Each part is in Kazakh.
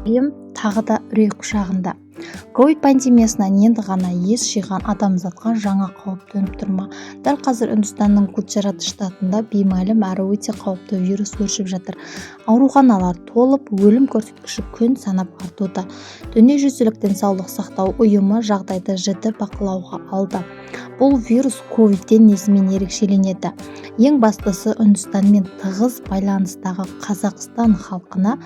әлем тағы да үрей құшағында. Ковид пандемиясынан енді ғана ес жиған адамзатқа жаңа қауіп төніп тұр ма? Дәл қазір Үндістанның Гуджарат штатында беймәлім әрі өте қауіпті вирус өршіп жатыр. Ауруханалар толып, өлім көрсеткіші күн санап артуда. Дүниежүзілік денсаулық сақтау ұйымы жағдайды жіті бақылауға алды. Бұл вирус ковидтен несімен ерекшеленеді? Ең бастысы, Үндістанмен тығыз байланыстағы Қазақстан халқына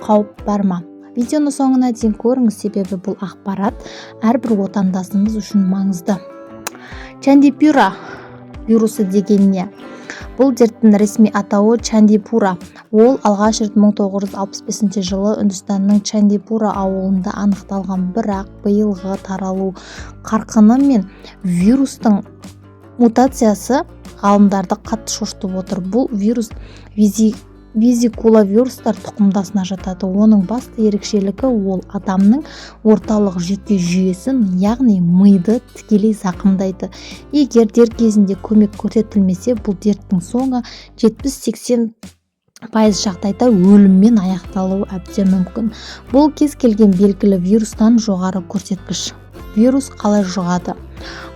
қауіп бар ма? Видеоны соңына дейін көріңіз, себебі бұл ақпарат әрбір отандасымыз үшін маңызды. Чандипура вирусы деген не? Бұл дерттің ресми атауы Чандипура. Ол алғаш рет 1965 жылы Үндістанның Чандипура ауылында анықталған, бірақ биылғы таралу қарқыны мен вирустың мутациясы ғалымдарды қатты шошытып отыр. Бұл вирус визикулавирустар тұқымдасына жатады. Оның басты ерекшелігі ол адамның орталық жүйке жүйесін, яғни миды тікелей зақымдайды. Егер дер кезінде көмек көрсетілмесе, бұл дерттің соңы 70-80% жағдайда өліммен аяқталуы әбден мүмкін. Бұл кез келген белгілі вирустан жоғары көрсеткіш. Вирус қалай жұғады?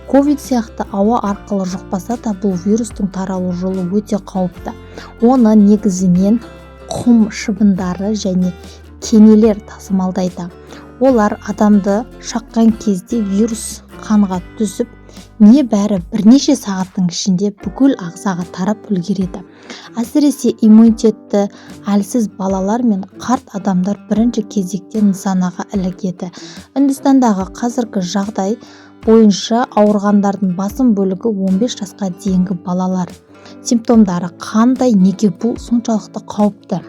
Ковид сияқты ауа арқылы жұқпаса да, бұл вирустың таралу жолы өте қауіпті. Оны негізінен құм шыбындары және кенелер тасымалдайды. Олар адамды шаққан кезде вирус қанға түсіп, небәрі бірнеше сағаттың ішінде бүкіл ағзаға тарап үлгереді. Әсіресе иммунитеті әлсіз балалар мен қарт адамдар бірінші кезекте нысанаға ілігеді. Үндістандағы қазіргі жағдай бойынша ауырғандардың басым бөлігі 15 жасқа дейінгі балалар. Симптомдары қандай, неге бұл соншалықты қауіпті?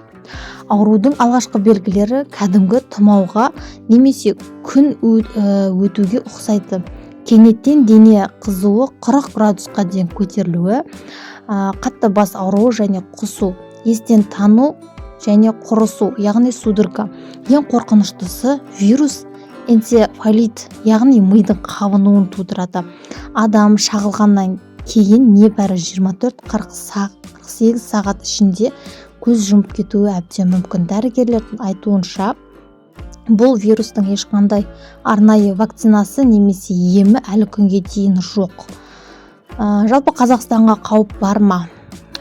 Аурудың алғашқы белгілері кәдімгі тұмауға немесе күн өтуге ұқсайды. Кенеттен дене қызуы 40 градусқа дейін көтерілуі, қатты бас ауруы және құсу, естен тану және құрысу, яғни судорога. Ең қорқыныштысы вирус энцефалит, яғни мидың қабынуын тудырады. Адам шағылғаннан кейін небәрі 24-48 сағат ішінде көз жұмып кетуі әбден мүмкін. Дәрігерлердің айтуынша, бұл вирустың ешқандай арнайы вакцинасы немесе емі әлі күнге дейін жоқ. Жалпы Қазақстанға қауіп бар ма?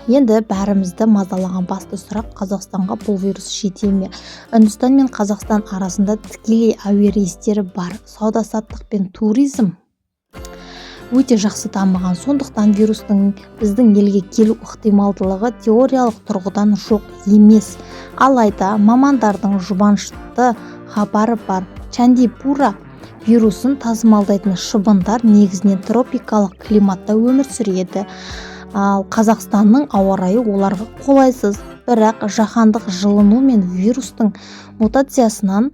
Енді бәрімізді мазалаған басты сұрақ, Қазақстанға бұл вирус жете ме? Үндістан мен Қазақстан арасында тікелей әуе рейстері бар. Сауда-саттық пен туризм өте жақсы дамыған. Сондықтан вирустың біздің елге келу ықтималдылығы теориялық тұрғыдан жоқ емес. Алайда мамандардың жұбанышты хабары бар. Чандипура вирусын тасымалдайтын шыбындар негізінен тропикалық климатта өмір сүреді. Ал Қазақстанның ауа райы оларға қолайсыз. Бірақ жаһандық жылыну мен вирустың мутациясынан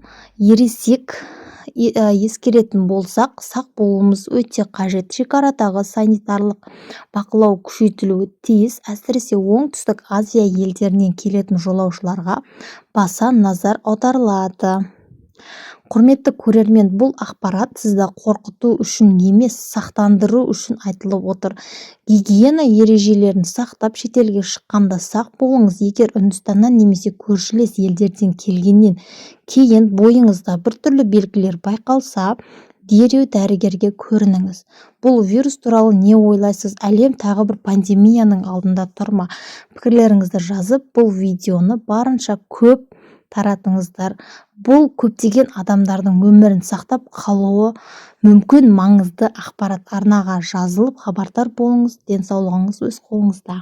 ескеретін болсақ, сақ болуымыз өте қажет. Шекарадағы санитарлық бақылау күшейтілуі тиіс. Әсіресе оңтүстік Азия елдерінен келетін жолаушыларға баса назар аударылады. Құрметті көрермен, бұл ақпарат сізді қорқыту үшін емес, сақтандыру үшін айтылып отыр. Гигиена ережелерін сақтап, шетелге шыққанда сақ болыңыз. Егер Үндістаннан немесе көршілес елдерден келгеннен кейін бойыңызда біртүрлі белгілер байқалса, дереу дәрігерге көрініңіз. Бұл вирус туралы не ойлайсыз? Әлем тағы бір пандемияның алдында тұр ма? Пікірлеріңізді жазып, бұл видеоны барынша көп таратыңыздар. Бұл көптеген адамдардың өмірін сақтап қалуы мүмкін маңызды ақпарат. Арнаға жазылып хабардар болыңыз. Денсаулығыңыз өз қолыңызда.